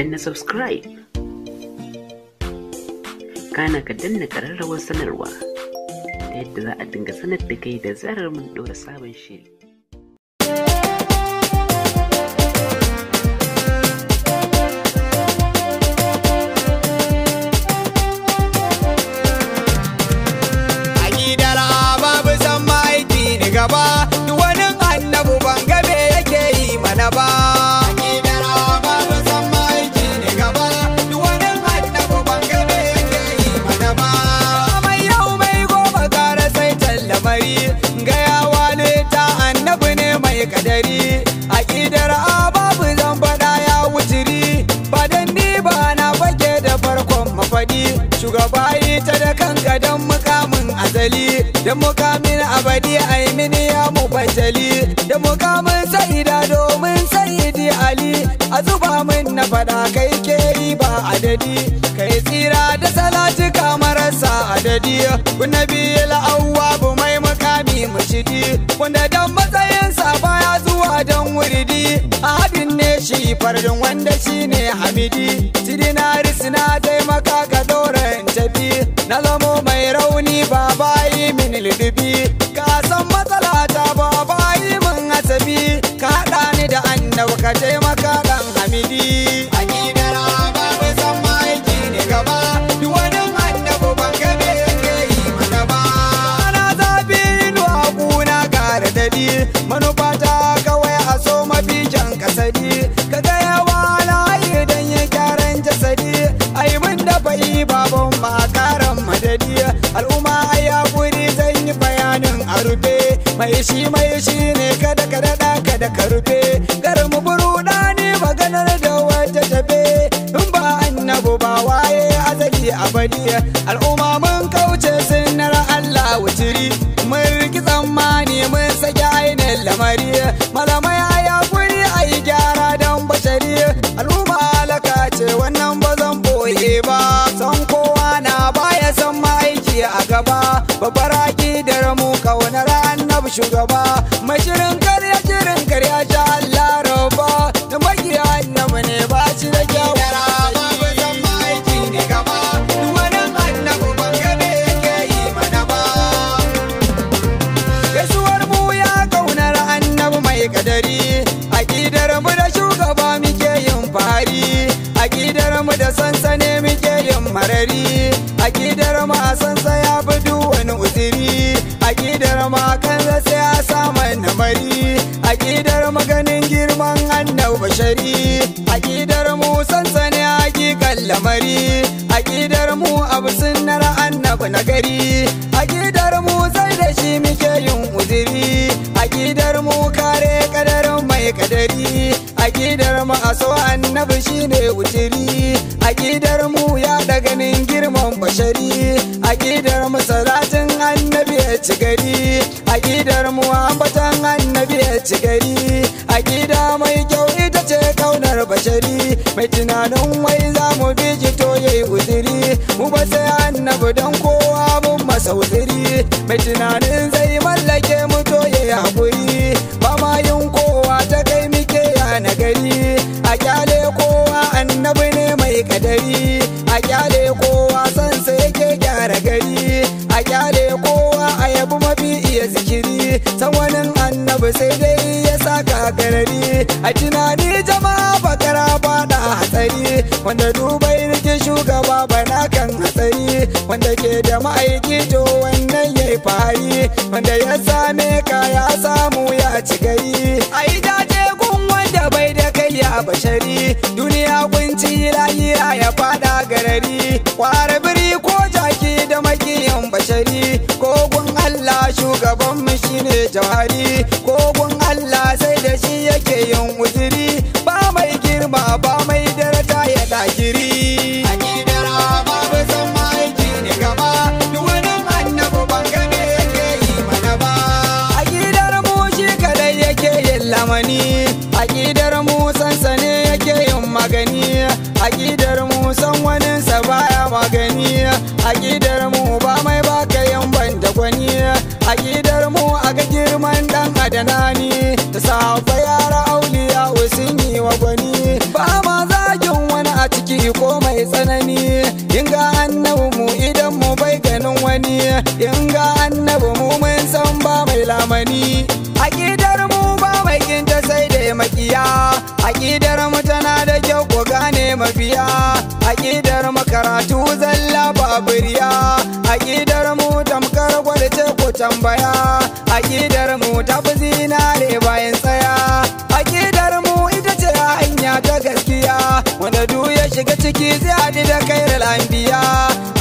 danna subscribe, kana ka danna ƙararrawar sanarwa ta yadda za a dinga sanar da kai da zarar mun ɗora sabon shiri. Gaba duk wani annabu ban ga me yake yi mana ba. Akidar babu san maiki ne gaba duk wani annabu ban ga me yake yi mana ba. Mai yau mai gobe gara sai tallamari gayawa ne ta annabi ne mai kadari. Akidar babu zan faɗa ya wutiri ba dan ni ba na fage da farkon mafadi. Shugaba ita da kanka don mukamin azali da mukamin abadi ai mini ya mubaddali da mukamin sa'ida domin sayidi ali a zuba min na fada kai ke yi ba adadi kai tsira da salati kamararsa adadi kun nabi al'awwabu mai mukami mushidi wanda dan matsayinsa baya zuwa dan wuridi ahadin ne shi fardin wanda shine hamidi sidina risna taimaka ka dora tafi na zamo mai rauni ba bayi min lidubi ka san matsala ta ba bayi min asabi ka haɗa ni da annabi ka taimaka dan hamidi. Akidar babu san maiki ne gaba duk wani annabi ban ga me yake yi mana ba. Ana zafi inuwa kuna gara dadi manufa ta kawai a so mafi kyan kasadi ka ga yawa layi dan ya gyaran jasadi ai mun da bai babban makaran madadi al'umma ai hakuri zan yi bayanin a rufe mai shi ne kada ka daɗa kada ka rufe garin mu buruɗa ne maganar da wata tafe in ba annabu ba waye azali abadi al'umma mun kauce sunnar Allah wutiri mun riki tsammani mun saki ainihin lamari malamai ai hakuri ai gyara dan bashari al'umma alaka ce wannan ba zan boye ba san kowa na baya san ma'aiki a gaba babbar akidar mu kaunar annabi shugaba mai shirin karya sha Allah rabba da magiya annabi ne ba shi da kyau. Gaisuwar mu ya kaunar annabi mai kadari akidar mu da shugaba muke yin fari akidar mu da sansane muke yin marari akidar mu a sansa ya fi wani uziri akidar mu a kansa sai a saman namari akidar mu ganin girman annabi bashari akidar mu sansane hakikan lamari akidar mu abu sunnar annabi nagari akidar mu sai da shi muke yin uziri akidar mu kare kadarin mai kadari akidar mu a so annabi shine wutiri akidar mu ya da ganin girman bashari akidar mu salatin annabi ya ci gari akidar mu ambatan annabi ya ci gari akida mai kyau ita ce kaunar bashari mai tunanin wai za mu bi jito yayi uziri mu ba sai annabi don kowa mun masa uziri mai tunanin zai mallake mu to yayi hakuri ba ma yin kowa ta kai muke ya nagari a kyale kowa annabi ne mai kadari a kyale kowa san sai yake gyara gari a kyale kowa a yabi mafi iya zikiri san wani annabi sai dai ya saka garari a tunani jama'a bakara fada hatsari wanda dubai rike shugaba bana kan hatsari wanda ke da ma'aiki to wannan yayi fari wanda ya same ka ya samu ya ci gari ai dace gun wanda bai da kai ya bashari duniya kunci lahira ya fada garari kwara biri ko jaki da makiyan bashari kogun Allah shugaban mu shine jawari kogun Allah sai da shi yake yin uzuri ba mai girma ba mai daraja ya dakiri akidar babu san maiki ne gaba duk wani annabi ban ga me yake yi mana ba akidar mu shi kadai yake yin lamani akidar mu sansane yake yin magani akidar mu san wani sa baya magani akidar mu ba mai baka yan banda gwani akidar mu aga girman dan adanani ta safa yara auliya sun yi wa gwani ba ma zagin wani mai tsanani. In ga annabi mu idan mu bai ganin wani, in ga annabi mu mun san ba mai lamani. Aƙidar mu ba mai kinta sai da makiya, aƙidar mu tana da kyau ko gane mabiya. Aƙidar mu karatu zalla babu riya, aƙidar mu tamkar gwalce ko tambaya. Aƙidar mu tafi zinare bayan tsaya, aƙidar mu ita ce hanya ta gaskiya, wanda duk ya shiga ciki zai haɗu da kairar anbiya.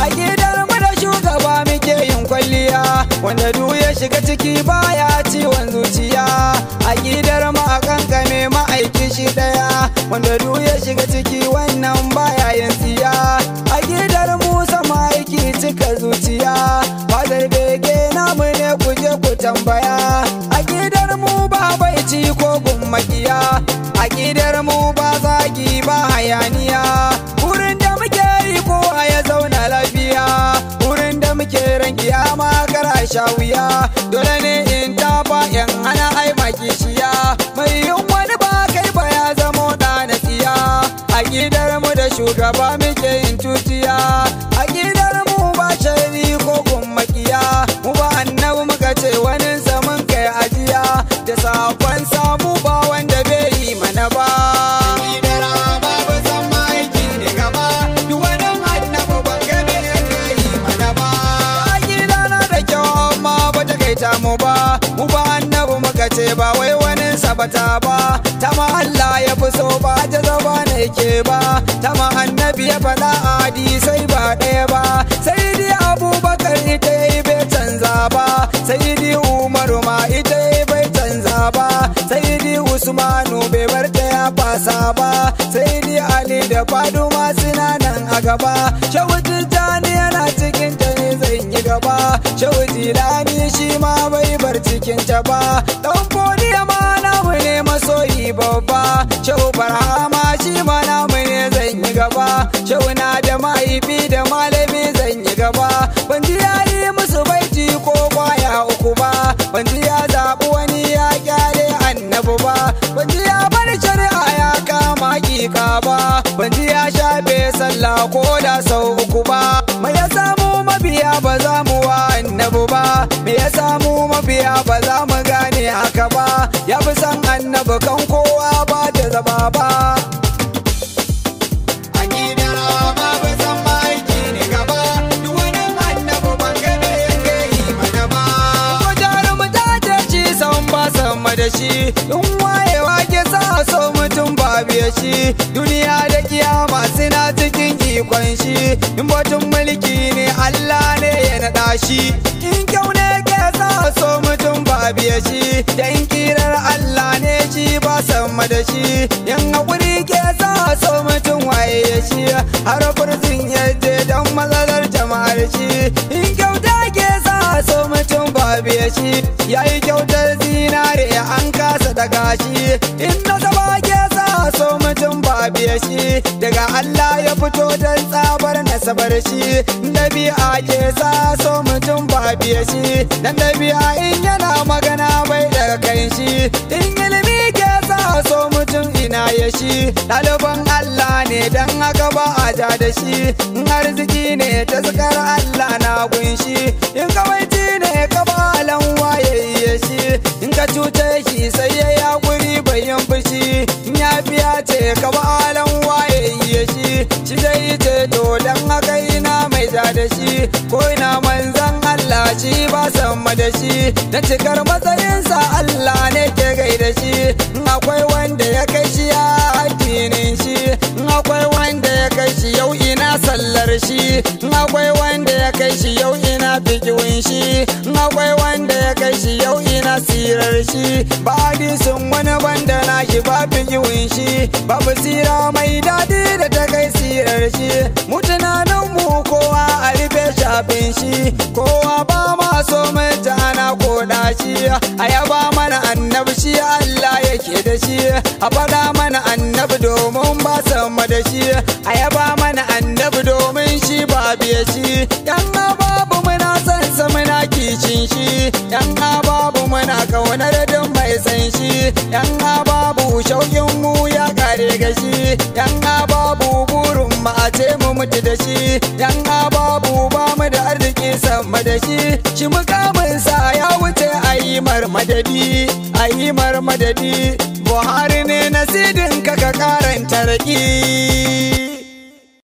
Aƙidar mu da shugaba muke yin kwalliya, wanda duk ya shiga ciki baya ciwon zuciya. Aƙidar mu a kankame ma'aiki shi ɗaya, wanda duk ya shiga ciki wannan baya yin tsiya. Aƙidar mu sama aiki cika zuciya, fadar bege namu ne ku je ku tambaya. Aƙidar mu ba baici ko gummakiya, aƙidar mu ba zagi ba hayaniya. Wurin da muke yi kowa ya zauna lafiya, wurin da muke ran kiyama kara sha wuya. Dole ne in tafa yan hana ai makishiya, mai yin wani ba kai ba ya zamo da nasiya. Aƙidar mu da shugaba muke yin tutiya, aƙidar mu ba shari ko gummakiya. Mu ba annabi muka ce wani mun kai ajiya, da sakon samu ba wanda bai yi mana ba. Mu ba annabi muka ce ba wai wani sabata ba, tama Allah ya fi so ba jazaba ne ke ba, tama annabi ya faɗa a hadisai ba ɗaya ba. Sayyidi Abubakar ita yi bai canza ba, Sayyidi Umaru ma ita yi bai canza ba, Sayyidi Usmanu bai bar ta ya fasa ba, Sayyidi Ali da Faduma suna nan a gaba. Shehu Tijjani yana cikin ta ne zan yi gaba, Shehu Jilani shi ma bai bar cikin ta ba. Dan Fodiya ma namu ne masoyi babba, Shehu Barhama shi ma namu ne zan yi gaba, Shehu na da mahaifi da malami zan yi gaba. Ban ji ya yi musu baiti ko kwaya uku ba, ban ji ya zaɓi wani ya kyale annabi ba, ban ji ya bar shari'a ya kama hakika ba, ban ji ya shafe sallah ko da sau uku ba. Mai ya samu mabiya ba za mu wa annabi ba, me ya samu mabiya ba za mu gane haka ba. Ya fi san annabi kan kowa ba da zaba ba. Da shi in wayewa ke sa so mutum ba biya shi, duniya da kiyama suna cikin ikon shi. In batun mulki ne Allah ne ya naɗa shi, in kyau ne ke sa so mutum ba biya shi, da in kirar Allah ne shi ba sama da shi. In haƙuri ke sa so mutum waye shi, har furzin yaje don matsalar jama'ar shi. In kyauta ke sa so mutum ba biya shi, yayi kyautar zinare an kasa daga shi. In nasaba ke sa so mutum ba biya shi, daga Allah ya fito don tsabar nasabar shi. Dabi'a ke sa so mutum ba biya shi, dan dabi'a in yana magana bai daga kan shi. In ilimi ke sa so mutum ina ya shi, ɗaliban Allah ne dan haka ba a ja da shi. In arziki ne taskar Allah na gunshi, in kawaici ne ka ba alan waye shi. In ka cuce shi sai ya yaƙuri bayan fushi, in ya biya ce ka ba alan waye shi zai ce to dan haka ina mai ja da shi. Ko ina manzan Allah shi ba sama da shi, dan cikar matsayinsa Allah ne ke gaida shi. In akwai wanda ya kai shi ya addinin shi, in akwai wanda ya kai shi yau ina sallar shi, in akwai wanda ya kai shi yau ina fikiwin shi, in akwai wanda ya kai shi yau ina sirar shi. Ba hadisin wani banda na shi ba fikiwin shi, babu sira mai daɗi da ta kai sirar shi. Mu tunanin mu kowa a rufe shafin shi, kowa ba ma so mai jana ko dashi. A yaba mana annabi shi Allah yake da shi, a faɗa mana annabi domin ba sama da shi, a yaba mana annabi domin shi ba biya shi. Yan babu muna san sa muna kishin shi, yan babu muna kaunar da mai san shi, yan babu shaukin mu ya kare gashi, yan babu burin ma a ce mu mutu da shi, yan babu ba mu da arziki sama da shi. Shi mukamin sa ya wuce a yi marmadadi, a yi marmadadi. Buhari ne nasidin ka karanta raki.